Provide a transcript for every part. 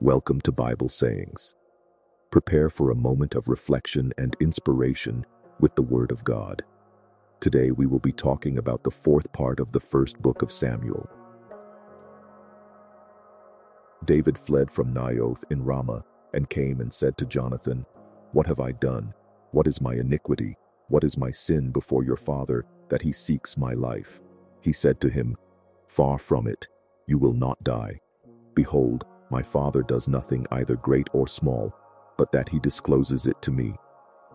Welcome to Bible Sayings. Prepare for a moment of reflection and inspiration with the Word of God. Today we will be talking about the fourth part of the first book of Samuel. David fled from Naioth in Ramah and came and said to Jonathan, "What have I done? What is my iniquity? What is my sin before your father, that he seeks my life?" He said to him, "Far from it, you will not die. Behold, my father does nothing either great or small, but that he discloses it to me.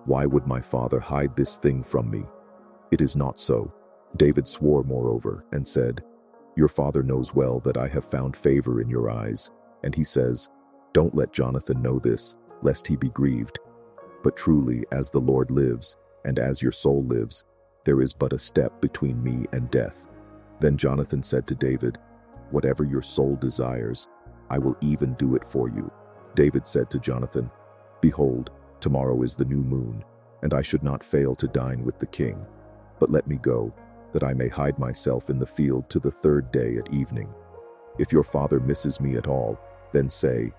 Why would my father hide this thing from me? It is not so." David swore moreover and said, "Your father knows well that I have found favor in your eyes." And he says, "Don't let Jonathan know this, lest he be grieved. But truly, as the Lord lives, and as your soul lives, there is but a step between me and death." Then Jonathan said to David, "Whatever your soul desires, I will even do it for you." David said to Jonathan, "Behold, tomorrow is the new moon, and I should not fail to dine with the king. But let me go, that I may hide myself in the field to the third day at evening. If your father misses me at all, then say,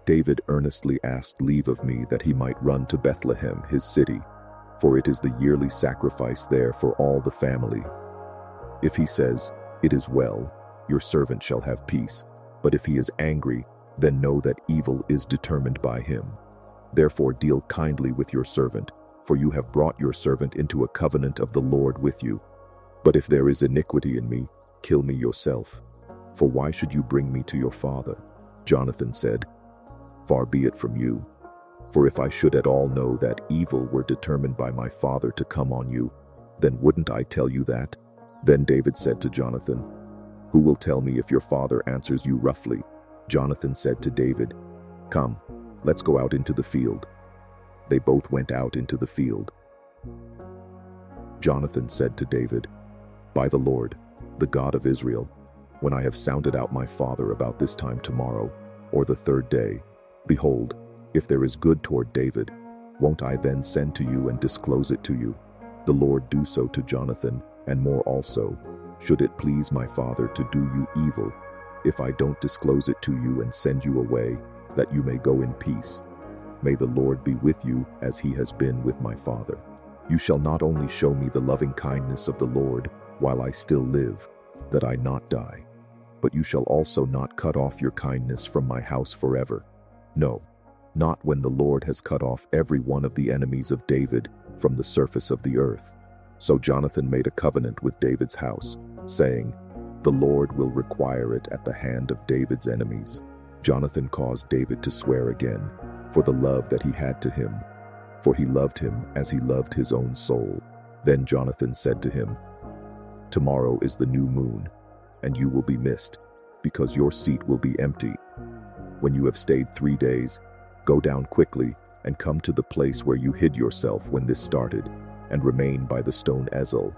'David earnestly asked leave of me that he might run to Bethlehem, his city, for it is the yearly sacrifice there for all the family.' If he says, 'It is well, your servant shall have peace,' but if he is angry, then know that evil is determined by him. Therefore deal kindly with your servant, for you have brought your servant into a covenant of the Lord with you. But if there is iniquity in me, kill me yourself. For why should you bring me to your father?" Jonathan said, "Far be it from you. For if I should at all know that evil were determined by my father to come on you, then wouldn't I tell you that?" Then David said to Jonathan, "Who will tell me if your father answers you roughly?" Jonathan said to David, "Come, let's go out into the field." They both went out into the field. Jonathan said to David, "By the Lord, the God of Israel, when I have sounded out my father about this time tomorrow, or the third day, behold, if there is good toward David, won't I then send to you and disclose it to you? The Lord do so to Jonathan, and more also, should it please my father to do you evil, if I don't disclose it to you and send you away, that you may go in peace. May the Lord be with you as he has been with my father. You shall not only show me the loving kindness of the Lord while I still live, that I not die, but you shall also not cut off your kindness from my house forever. No, not when the Lord has cut off every one of the enemies of David from the surface of the earth." So Jonathan made a covenant with David's house, saying, "The Lord will require it at the hand of David's enemies." Jonathan caused David to swear again, for the love that he had to him, for he loved him as he loved his own soul. Then Jonathan said to him, "Tomorrow is the new moon, and you will be missed, because your seat will be empty. When you have stayed 3 days, go down quickly and come to the place where you hid yourself when this started, and remain by the stone Ezel.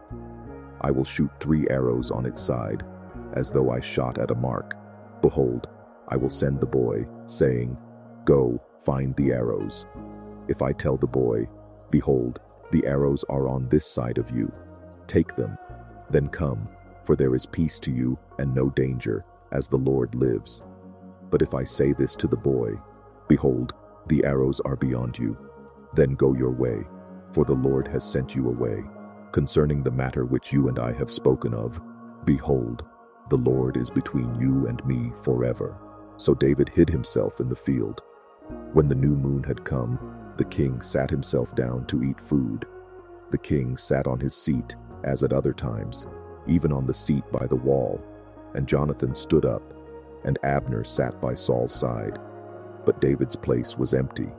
I will shoot 3 arrows on its side, as though I shot at a mark. Behold, I will send the boy, saying, 'Go, find the arrows.' If I tell the boy, 'Behold, the arrows are on this side of you, take them, then come, for there is peace to you and no danger, as the Lord lives.' But if I say this to the boy, 'Behold, the arrows are beyond you,' then go your way, for the Lord has sent you away. Concerning the matter which you and I have spoken of, behold, the Lord is between you and me forever." So David hid himself in the field. When the new moon had come, the king sat himself down to eat food. The king sat on his seat, as at other times, even on the seat by the wall, and Jonathan stood up, and Abner sat by Saul's side. But David's place was empty.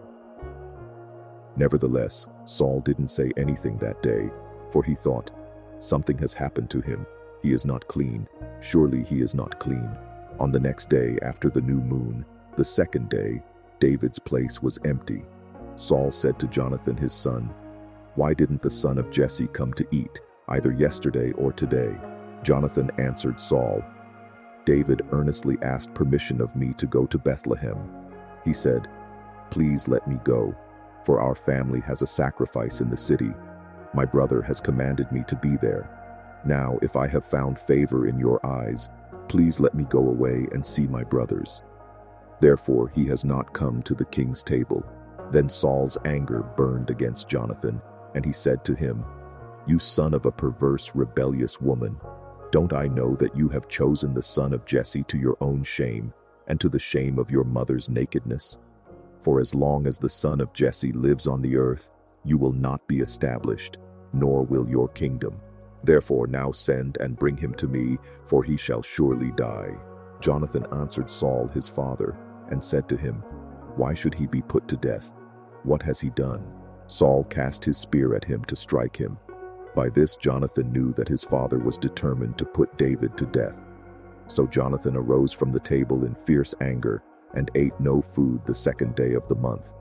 Nevertheless, Saul didn't say anything that day, for he thought, "Something has happened to him. He is not clean. Surely he is not clean." On the next day after the new moon, the second day, David's place was empty. Saul said to Jonathan his son, "Why didn't the son of Jesse come to eat, either yesterday or today?" Jonathan answered Saul, "David earnestly asked permission of me to go to Bethlehem. He said, 'Please let me go, for our family has a sacrifice in the city. My brother has commanded me to be there. Now, if I have found favor in your eyes, please let me go away and see my brothers.' Therefore he has not come to the king's table." Then Saul's anger burned against Jonathan, and he said to him, "You son of a perverse, rebellious woman, don't I know that you have chosen the son of Jesse to your own shame, and to the shame of your mother's nakedness? For as long as the son of Jesse lives on the earth, you will not be established, nor will your kingdom. Therefore now send and bring him to me, for he shall surely die." Jonathan answered Saul his father, and said to him, "Why should he be put to death? What has he done?" Saul cast his spear at him to strike him. By this Jonathan knew that his father was determined to put David to death. So Jonathan arose from the table in fierce anger, and ate no food the second day of the month.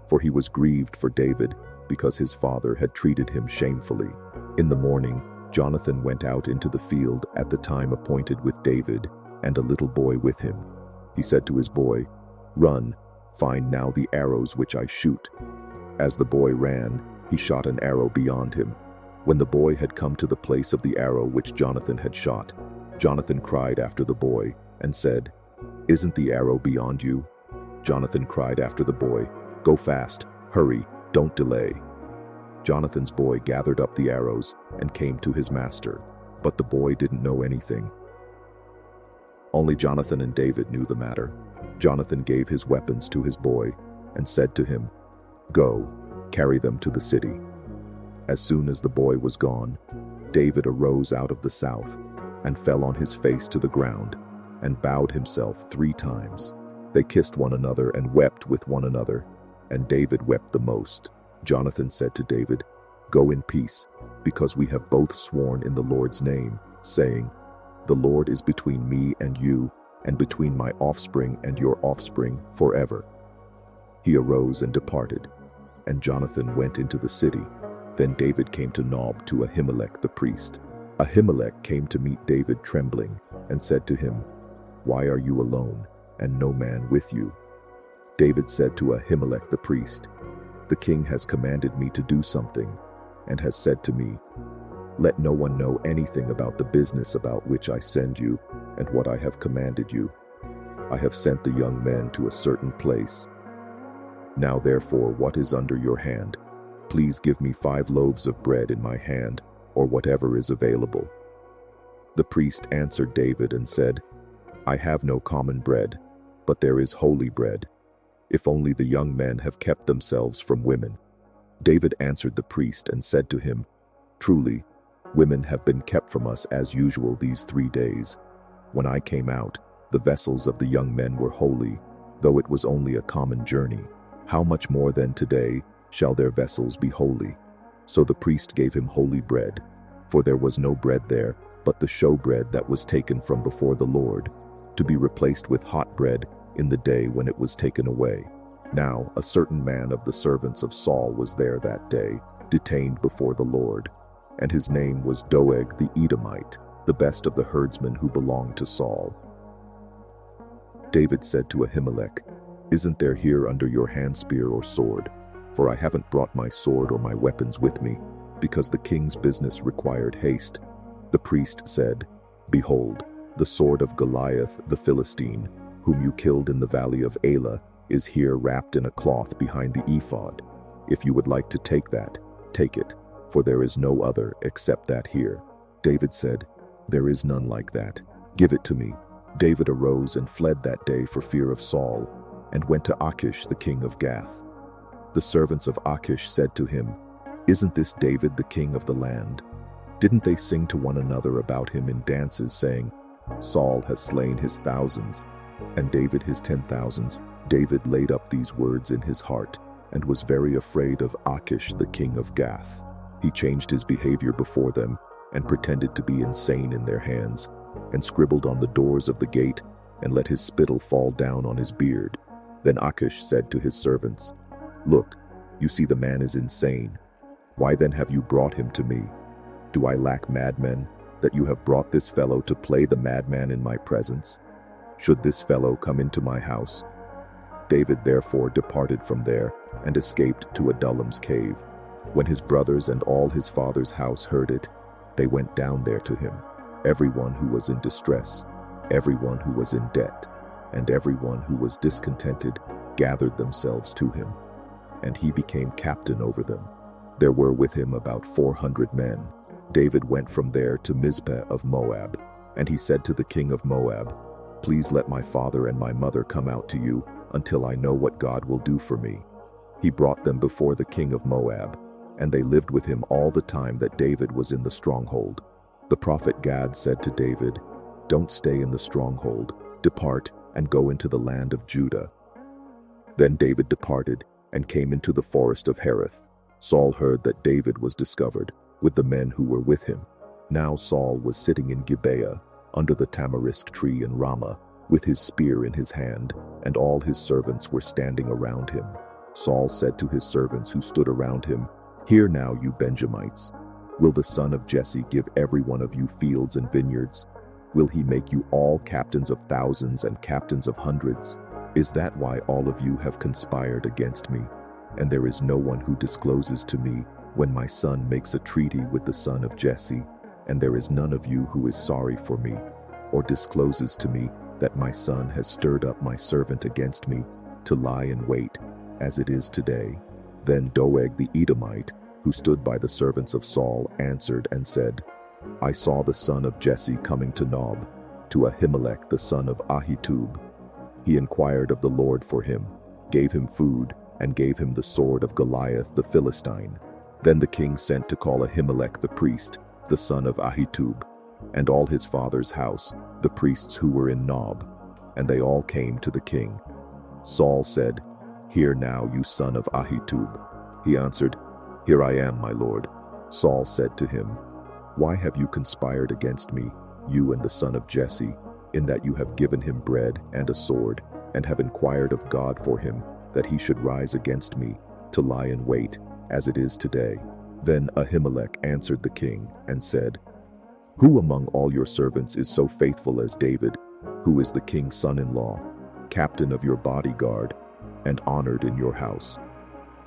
For he was grieved for David, because his father had treated him shamefully. In the morning, Jonathan went out into the field at the time appointed with David, and a little boy with him. He said to his boy, "Run, find now the arrows which I shoot." As the boy ran, he shot an arrow beyond him. When the boy had come to the place of the arrow which Jonathan had shot, Jonathan cried after the boy and said, "Isn't the arrow beyond you?" Jonathan cried after the boy, "Go fast, hurry, don't delay." Jonathan's boy gathered up the arrows and came to his master, but the boy didn't know anything. Only Jonathan and David knew the matter. Jonathan gave his weapons to his boy and said to him, "Go, carry them to the city." As soon as the boy was gone, David arose out of the south and fell on his face to the ground and bowed himself 3 times. They kissed one another and wept with one another, and David wept the most. Jonathan said to David, "Go in peace, because we have both sworn in the Lord's name, saying, 'The Lord is between me and you, and between my offspring and your offspring forever.'" He arose and departed, and Jonathan went into the city. Then David came to Nob to Ahimelech the priest. Ahimelech came to meet David trembling, and said to him, "Why are you alone, and no man with you?" David said to Ahimelech the priest, "The king has commanded me to do something, and has said to me, 'Let no one know anything about the business about which I send you, and what I have commanded you.' I have sent the young men to a certain place. Now therefore, what is under your hand? Please give me 5 loaves of bread in my hand, or whatever is available." The priest answered David and said, "I have no common bread, but there is holy bread, if only the young men have kept themselves from women." David answered the priest and said to him, "Truly, women have been kept from us as usual these 3 days. When I came out, the vessels of the young men were holy, though it was only a common journey. How much more then today shall their vessels be holy?" So the priest gave him holy bread, for there was no bread there but the showbread that was taken from before the Lord, to be replaced with hot bread in the day when it was taken away. Now a certain man of the servants of Saul was there that day, detained before the Lord, and his name was Doeg the Edomite, the best of the herdsmen who belonged to Saul. David said to Ahimelech, "Isn't there here under your hand spear or sword? For I haven't brought my sword or my weapons with me, because the king's business required haste." The priest said, "Behold, the sword of Goliath the Philistine, whom you killed in the valley of Elah, is here wrapped in a cloth behind the ephod. If you would like to take that, take it, for there is no other except that here." David said, "There is none like that. Give it to me." David arose and fled that day for fear of Saul, and went to Achish the king of Gath. The servants of Achish said to him, "Isn't this David the king of the land? Didn't they sing to one another about him in dances, saying, 'Saul has slain his thousands, and David his 10,000s?'" David laid up these words in his heart, and was very afraid of Achish the king of Gath. He changed his behavior before them, and pretended to be insane in their hands, and scribbled on the doors of the gate, and let his spittle fall down on his beard. Then Achish said to his servants, "Look, you see the man is insane. Why then have you brought him to me? Do I lack madmen, that you have brought this fellow to play the madman in my presence? Should this fellow come into my house?" David therefore departed from there, and escaped to Adullam's cave. When his brothers and all his father's house heard it, they went down there to him, everyone who was in distress, everyone who was in debt. and everyone who was discontented gathered themselves to him, and he became captain over them. There were with him about 400 men. David went from there to Mizpeh of Moab, and he said to the king of Moab, "Please let my father and my mother come out to you until I know what God will do for me." He brought them before the king of Moab, and they lived with him all the time that David was in the stronghold. The prophet Gad said to David, "Don't stay in the stronghold. Depart and go into the land of Judah." Then David departed and came into the forest of Hereth. Saul heard that David was discovered, with the men who were with him. Now Saul was sitting in Gibeah, under the tamarisk tree in Ramah, with his spear in his hand, and all his servants were standing around him. Saul said to his servants who stood around him, "Hear now, you Benjamites. Will the son of Jesse give every one of you fields and vineyards? Will he make you all captains of thousands and captains of hundreds? Is that why all of you have conspired against me? And there is no one who discloses to me when my son makes a treaty with the son of Jesse, and there is none of you who is sorry for me, or discloses to me that my son has stirred up my servant against me to lie in wait, as it is today." Then Doeg the Edomite, who stood by the servants of Saul, answered and said, "I saw the son of Jesse coming to Nob, to Ahimelech the son of Ahitub. He inquired of the Lord for him, gave him food, and gave him the sword of Goliath the Philistine." Then the king sent to call Ahimelech the priest, the son of Ahitub, and all his father's house, the priests who were in Nob, and they all came to the king. Saul said, "Hear now, you son of Ahitub." He answered, "Here I am, my lord." Saul said to him, "Why have you conspired against me, you and the son of Jesse, in that you have given him bread and a sword, and have inquired of God for him, that he should rise against me, to lie in wait, as it is today?" Then Ahimelech answered the king and said, "Who among all your servants is so faithful as David, who is the king's son-in-law, captain of your bodyguard, and honored in your house?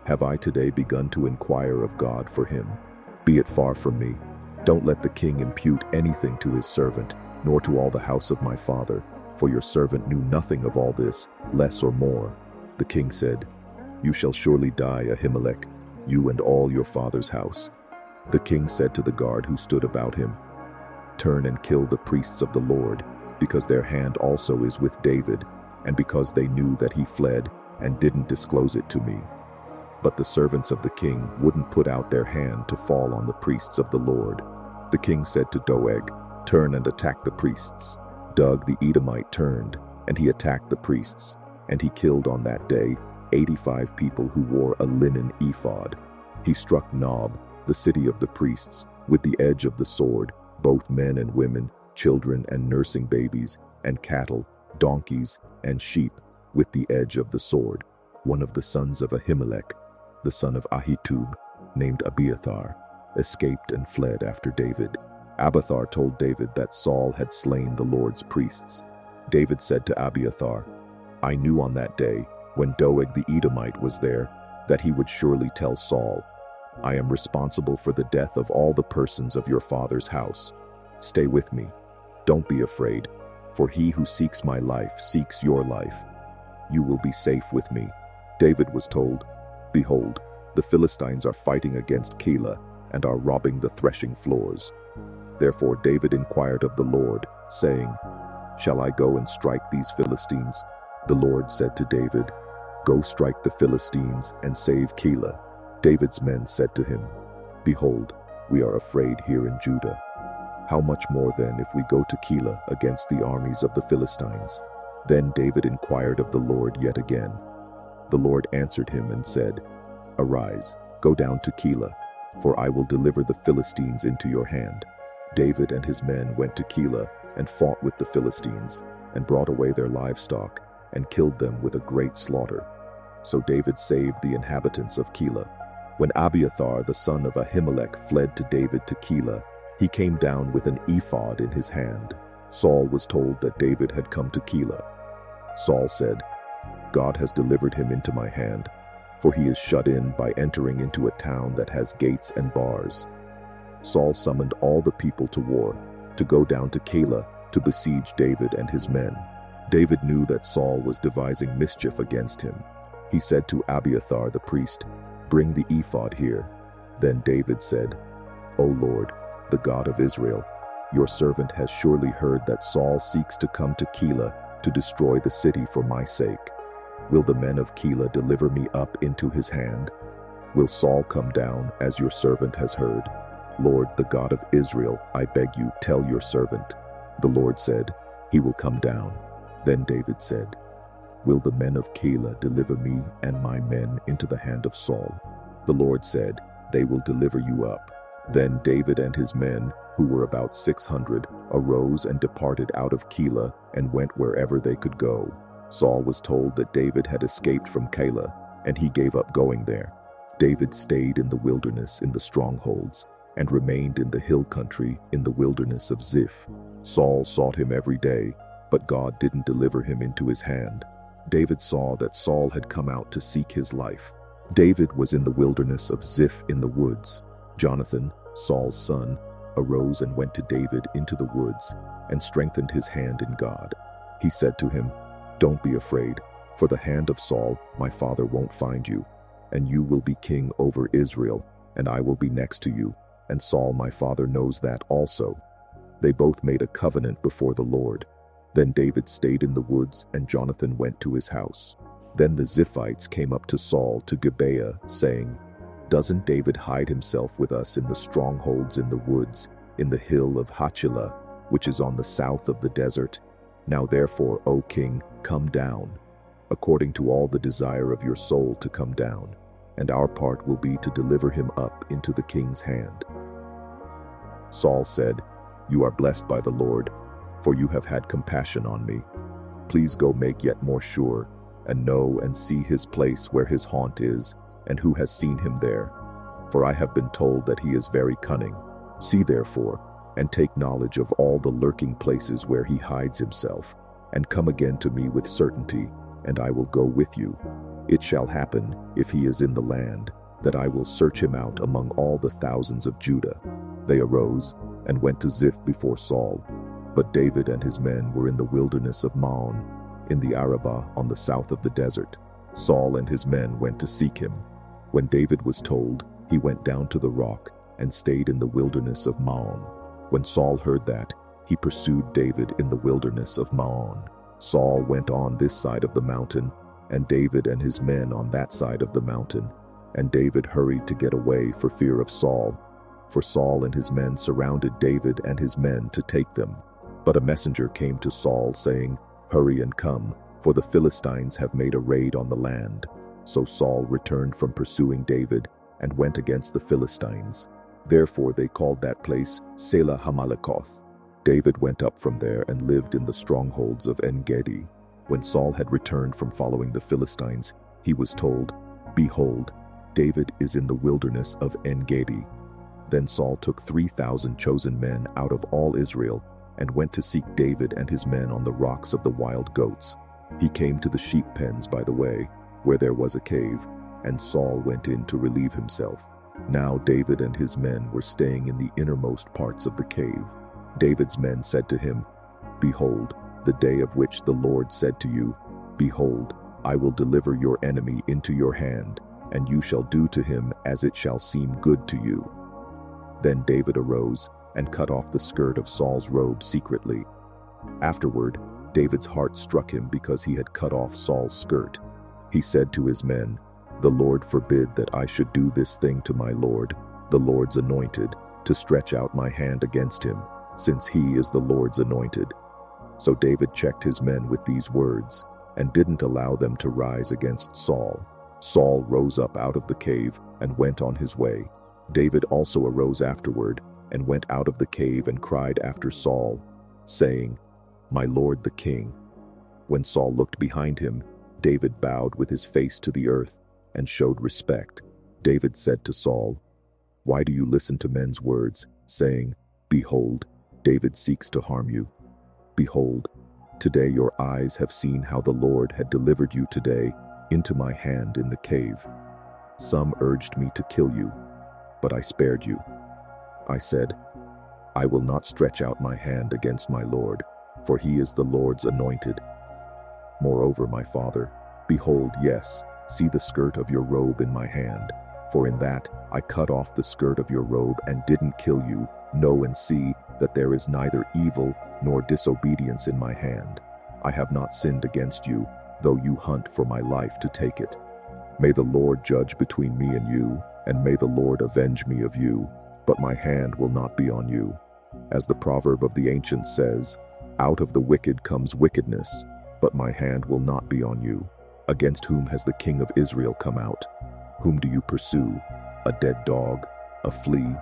Have I today begun to inquire of God for him? Be it far from me. Don't let the king impute anything to his servant, nor to all the house of my father, for your servant knew nothing of all this, less or more." The king said, "You shall surely die, Ahimelech, you and all your father's house." The king said to the guard who stood about him, "Turn and kill the priests of the Lord, because their hand also is with David, and because they knew that he fled and didn't disclose it to me." But the servants of the king wouldn't put out their hand to fall on the priests of the Lord. The king said to Doeg, "Turn and attack the priests." Doeg the Edomite turned, and he attacked the priests, and he killed on that day 85 people who wore a linen ephod. He struck Nob, the city of the priests, with the edge of the sword, both men and women, children and nursing babies, and cattle, donkeys, and sheep, with the edge of the sword. One of the sons of Ahimelech, the son of Ahitub, named Abiathar, escaped and fled after David. Abiathar told David that Saul had slain the Lord's priests. David said to Abiathar, "I knew on that day, when Doeg the Edomite was there, that he would surely tell Saul, 'I am responsible for the death of all the persons of your father's house. Stay with me. Don't be afraid, for he who seeks my life seeks your life. You will be safe with me.'" David was told, "Behold, the Philistines are fighting against Keilah and are robbing the threshing floors." Therefore David inquired of the Lord, saying, "Shall I go and strike these Philistines?" The Lord said to David, "Go strike the Philistines and save Keilah." David's men said to him, "Behold, we are afraid here in Judah. How much more then if we go to Keilah against the armies of the Philistines?" Then David inquired of the Lord yet again. The Lord answered him and said, "Arise, go down to Keilah, for I will deliver the Philistines into your hand." David and his men went to Keilah and fought with the Philistines, and brought away their livestock, and killed them with a great slaughter. So David saved the inhabitants of Keilah. When Abiathar the son of Ahimelech fled to David to Keilah, he came down with an ephod in his hand. Saul was told that David had come to Keilah. Saul said, "God has delivered him into my hand, for he is shut in by entering into a town that has gates and bars." Saul summoned all the people to war, to go down to Keilah to besiege David and his men. David knew that Saul was devising mischief against him. He said to Abiathar the priest, "Bring the ephod here." Then David said, "O Lord, the God of Israel, your servant has surely heard that Saul seeks to come to Keilah to destroy the city for my sake. Will the men of Keilah deliver me up into his hand? Will Saul come down as your servant has heard? Lord, the God of Israel, I beg you, tell your servant." The Lord said, "He will come down." Then David said, "Will the men of Keilah deliver me and my men into the hand of Saul?" The Lord said, "They will deliver you up." Then David and his men, who were about 600, arose and departed out of Keilah and went wherever they could go. Saul was told that David had escaped from Keilah, and he gave up going there. David stayed in the wilderness in the strongholds, and remained in the hill country in the wilderness of Ziph. Saul sought him every day, but God didn't deliver him into his hand. David saw that Saul had come out to seek his life. David was in the wilderness of Ziph in the woods. Jonathan, Saul's son, arose and went to David into the woods and strengthened his hand in God. He said to him, "Don't be afraid, for the hand of Saul, my father, won't find you, and you will be king over Israel, and I will be next to you, and Saul my father knows that also." They both made a covenant before the Lord. Then David stayed in the woods, and Jonathan went to his house. Then the Ziphites came up to Saul to Gibeah, saying, "Doesn't David hide himself with us in the strongholds in the woods, in the hill of Hachilah, which is on the south of the desert? Now therefore, O king, come down, according to all the desire of your soul to come down, and our part will be to deliver him up into the king's hand." Saul said, "You are blessed by the Lord, for you have had compassion on me. Please go make yet more sure, and know and see his place where his haunt is, and who has seen him there. For I have been told that he is very cunning. See therefore, and take knowledge of all the lurking places where he hides himself, and come again to me with certainty, and I will go with you. It shall happen, if he is in the land, that I will search him out among all the thousands of Judah." They arose and went to Ziph before Saul. But David and his men were in the wilderness of Maon, in the Arabah on the south of the desert. Saul and his men went to seek him. When David was told, he went down to the rock and stayed in the wilderness of Maon. When Saul heard that, he pursued David in the wilderness of Maon. Saul went on this side of the mountain, and David and his men on that side of the mountain. And David hurried to get away for fear of Saul, for Saul and his men surrounded David and his men to take them. But a messenger came to Saul, saying, "Hurry and come, for the Philistines have made a raid on the land." So Saul returned from pursuing David and went against the Philistines. Therefore they called that place Selah Hamalekoth. David went up from there and lived in the strongholds of En-Gedi. When Saul had returned from following the Philistines, he was told, "Behold, David is in the wilderness of En-Gedi." Then Saul took 3,000 chosen men out of all Israel and went to seek David and his men on the rocks of the wild goats. He came to the sheep pens by the way, where there was a cave, and Saul went in to relieve himself. Now David and his men were staying in the innermost parts of the cave. David's men said to him, "Behold, the day of which the Lord said to you, 'Behold, I will deliver your enemy into your hand, and you shall do to him as it shall seem good to you.'" Then David arose and cut off the skirt of Saul's robe secretly. Afterward, David's heart struck him because he had cut off Saul's skirt. He said to his men, "The Lord forbid that I should do this thing to my Lord, the Lord's anointed, to stretch out my hand against him, since he is the Lord's anointed." So David checked his men with these words, and didn't allow them to rise against Saul. Saul rose up out of the cave and went on his way. David also arose afterward and went out of the cave and cried after Saul, saying, "My lord the king." When Saul looked behind him, David bowed with his face to the earth and showed respect. David said to Saul, "Why do you listen to men's words, saying, 'Behold, David seeks to harm you'? Behold, today your eyes have seen how the Lord had delivered you today into my hand in the cave. Some urged me to kill you, but I spared you. I said, 'I will not stretch out my hand against my Lord, for he is the Lord's anointed.' Moreover, my father, behold, yes, see the skirt of your robe in my hand. For in that I cut off the skirt of your robe and didn't kill you. Know and see that there is neither evil nor disobedience in my hand. I have not sinned against you, though you hunt for my life to take it. May the Lord judge between me and you, and may the Lord avenge me of you, but my hand will not be on you. As the proverb of the ancients says, out of the wicked comes wickedness, but my hand will not be on you. Against whom has the king of Israel come out? Whom do you pursue? A dead dog? A flea?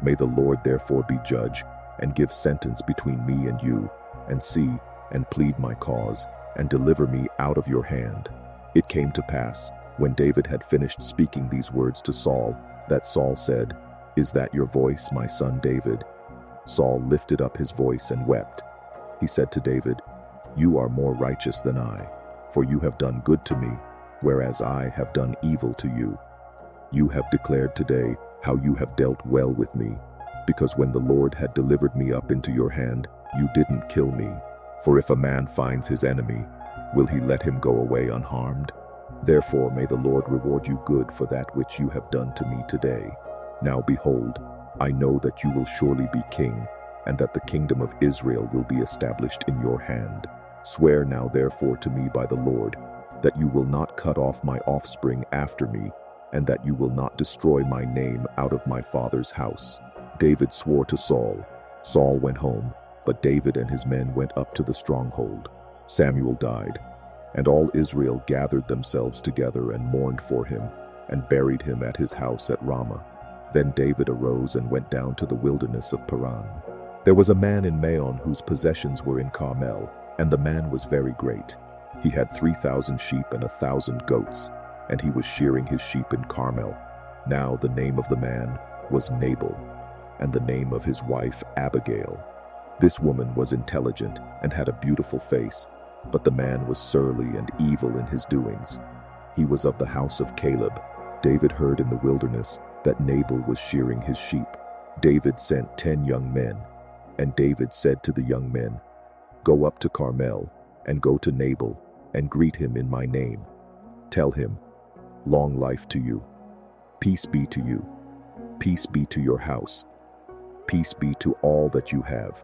May the Lord therefore be judge, and give sentence between me and you, and see, and plead my cause, and deliver me out of your hand. It came to pass, when David had finished speaking these words to Saul, that Saul said, Is that your voice, my son David? Saul lifted up his voice and wept. He said to David, You are more righteous than I, for you have done good to me, whereas I have done evil to you. You have declared today how you have dealt well with me, because when the Lord had delivered me up into your hand, you didn't kill me. For if a man finds his enemy, will he let him go away unharmed? Therefore may the Lord reward you good for that which you have done to me today. Now behold, I know that you will surely be king, and that the kingdom of Israel will be established in your hand. Swear now therefore to me by the Lord, that you will not cut off my offspring after me, and that you will not destroy my name out of my father's house. David swore to Saul. Saul went home, but David and his men went up to the stronghold. Samuel died, and all Israel gathered themselves together and mourned for him, and buried him at his house at Ramah. Then David arose and went down to the wilderness of Paran. There was a man in Maon whose possessions were in Carmel, and the man was very great. He had 3,000 sheep and 1,000 goats, and he was shearing his sheep in Carmel. Now the name of the man was Nabal, and the name of his wife Abigail. This woman was intelligent and had a beautiful face, but the man was surly and evil in his doings. He was of the house of Caleb. David heard in the wilderness that Nabal was shearing his sheep. David sent 10 young men, and David said to the young men, Go up to Carmel, and go to Nabal, and greet him in my name. Tell him, Long life to you. Peace be to you. Peace be to your house. Peace be to all that you have.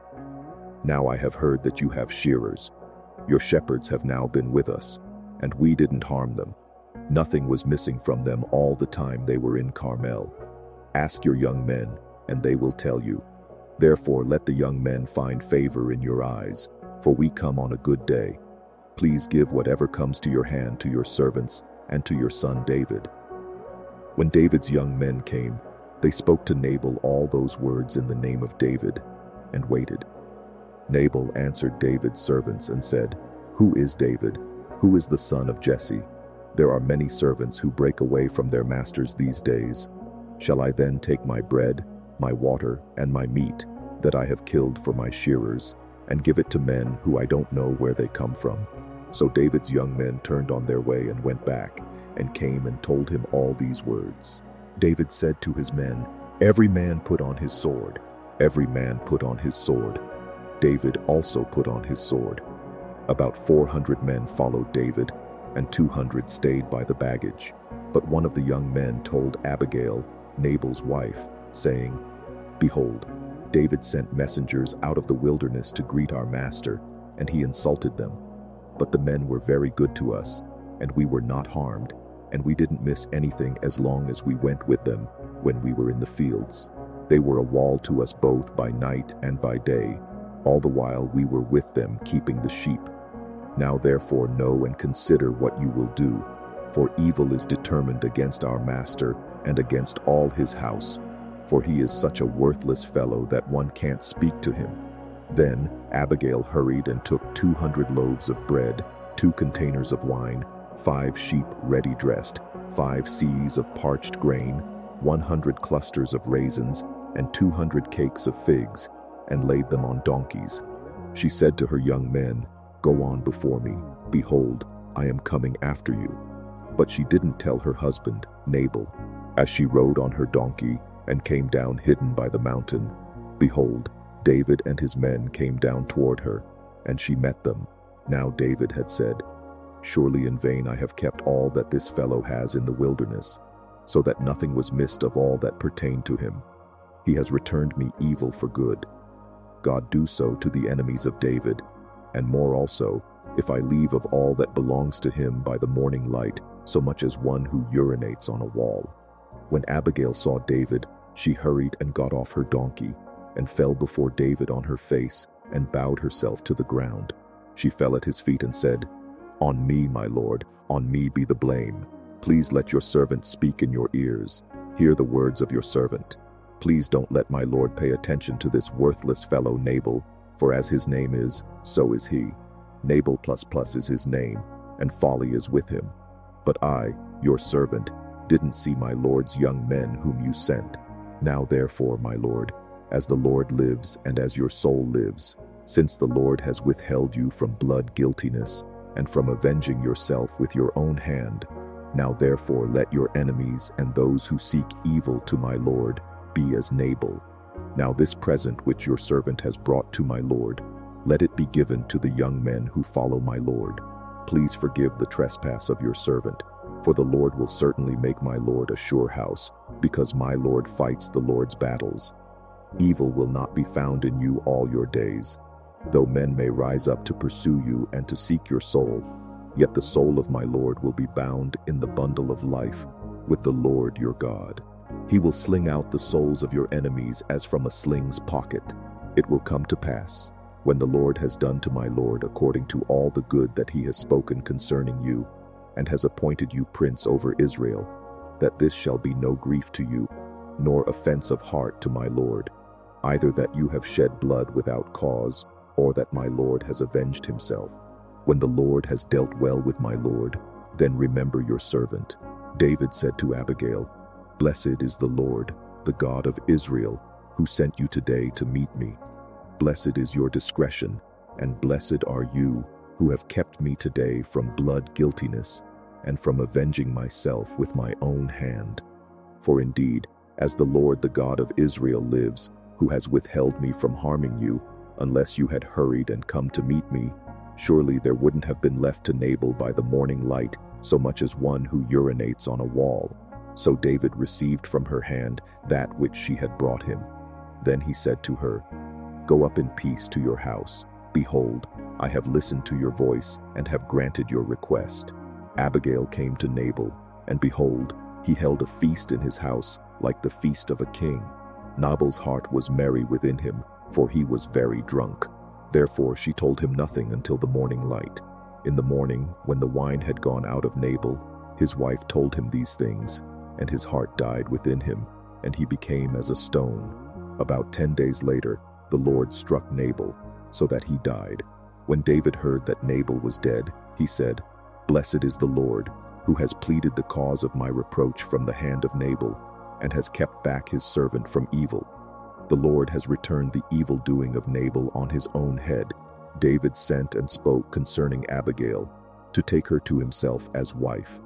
Now I have heard that you have shearers. Your shepherds have now been with us, and we didn't harm them. Nothing was missing from them all the time they were in Carmel. Ask your young men, and they will tell you. Therefore let the young men find favor in your eyes, for we come on a good day. Please give whatever comes to your hand to your servants and to your son David. When David's young men came, they spoke to Nabal all those words in the name of David, and waited. Nabal answered David's servants and said, Who is David? Who is the son of Jesse? There are many servants who break away from their masters these days. Shall I then take my bread, my water, and my meat, that I have killed for my shearers, and give it to men who I don't know where they come from? So David's young men turned on their way and went back, and came and told him all these words. David said to his men, Every man put on his sword. Every man put on his sword. David also put on his sword. About 400 men followed David, and 200 stayed by the baggage. But one of the young men told Abigail, Nabal's wife, saying, Behold, David sent messengers out of the wilderness to greet our master, and he insulted them. But the men were very good to us, and we were not harmed, and we didn't miss anything as long as we went with them when we were in the fields. They were a wall to us both by night and by day, all the while we were with them keeping the sheep. Now therefore know and consider what you will do, for evil is determined against our master and against all his house, for he is such a worthless fellow that one can't speak to him. Then Abigail hurried and took 200 loaves of bread, 2 containers of wine, 5 sheep ready dressed, 5 seahs of parched grain, 100 clusters of raisins, and 200 cakes of figs, and laid them on donkeys. She said to her young men, Go on before me. Behold, I am coming after you. But she didn't tell her husband, Nabal. As she rode on her donkey and came down hidden by the mountain, behold, David and his men came down toward her, and she met them. Now David had said, Surely in vain I have kept all that this fellow has in the wilderness, so that nothing was missed of all that pertained to him. He has returned me evil for good. God, do so to the enemies of David, and more also, if I leave of all that belongs to him by the morning light, so much as one who urinates on a wall. When Abigail saw David, she hurried and got off her donkey, and fell before David on her face, and bowed herself to the ground. She fell at his feet and said, "On me, my lord, on me be the blame. Please let your servant speak in your ears. Hear the words of your servant. Please don't let my lord pay attention to this worthless fellow Nabal, for as his name is, so is he. Nabal ++ is his name, and folly is with him. But I, your servant, didn't see my lord's young men whom you sent. Now therefore, my lord, as the Lord lives and as your soul lives, since the Lord has withheld you from blood guiltiness and from avenging yourself with your own hand, now therefore let your enemies and those who seek evil to my lord be as Nabal. Now this present which your servant has brought to my lord, let it be given to the young men who follow my lord. Please forgive the trespass of your servant, for the Lord will certainly make my lord a sure house, because my lord fights the Lord's battles. Evil will not be found in you all your days. Though men may rise up to pursue you and to seek your soul, yet the soul of my lord will be bound in the bundle of life with the Lord your God. He will sling out the souls of your enemies as from a sling's pocket. It will come to pass, when the Lord has done to my lord according to all the good that he has spoken concerning you, and has appointed you prince over Israel, that this shall be no grief to you, nor offense of heart to my lord, either that you have shed blood without cause, or that my lord has avenged himself. When the Lord has dealt well with my lord, then remember your servant." David said to Abigail, "Blessed is the Lord, the God of Israel, who sent you today to meet me. Blessed is your discretion, and blessed are you, who have kept me today from blood guiltiness, and from avenging myself with my own hand. For indeed, as the Lord the God of Israel lives, who has withheld me from harming you, unless you had hurried and come to meet me, surely there wouldn't have been left to Nabal by the morning light so much as one who urinates on a wall." So David received from her hand that which she had brought him. Then he said to her, "Go up in peace to your house. Behold, I have listened to your voice and have granted your request." Abigail came to Nabal, and behold, he held a feast in his house like the feast of a king. Nabal's heart was merry within him, for he was very drunk. Therefore she told him nothing until the morning light. In the morning, when the wine had gone out of Nabal, his wife told him these things, and his heart died within him, and he became as a stone. About 10 days later, the Lord struck Nabal, so that he died. When David heard that Nabal was dead, he said, "Blessed is the Lord, who has pleaded the cause of my reproach from the hand of Nabal, and has kept back his servant from evil. The Lord has returned the evil doing of Nabal on his own head." David sent and spoke concerning Abigail, to take her to himself as wife.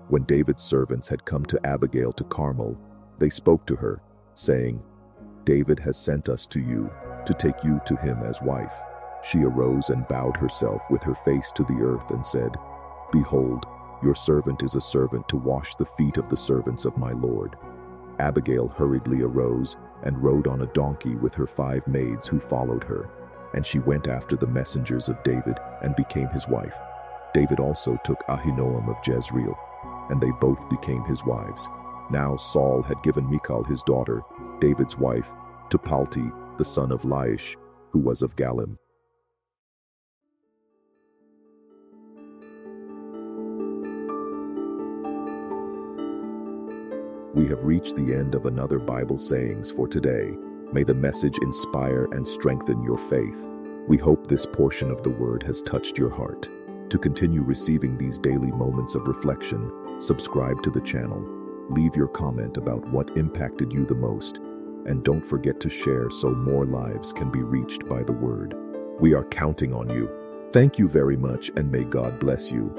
When David's servants had come to Abigail to Carmel, they spoke to her, saying, "David has sent us to you, to take you to him as wife." She arose and bowed herself with her face to the earth and said, "Behold, your servant is a servant to wash the feet of the servants of my lord." Abigail hurriedly arose and rode on a donkey with her 5 maids who followed her, and she went after the messengers of David and became his wife. David also took Ahinoam of Jezreel, and they both became his wives. Now Saul had given Michal his daughter, David's wife, to Palti, the son of Laish, who was of Galim. We have reached the end of another Bible sayings for today. May the message inspire and strengthen your faith. We hope this portion of the word has touched your heart. To continue receiving these daily moments of reflection, subscribe to the channel, leave your comment about what impacted you the most, and don't forget to share so more lives can be reached by the word. We are counting on you. Thank you very much, and may God bless you.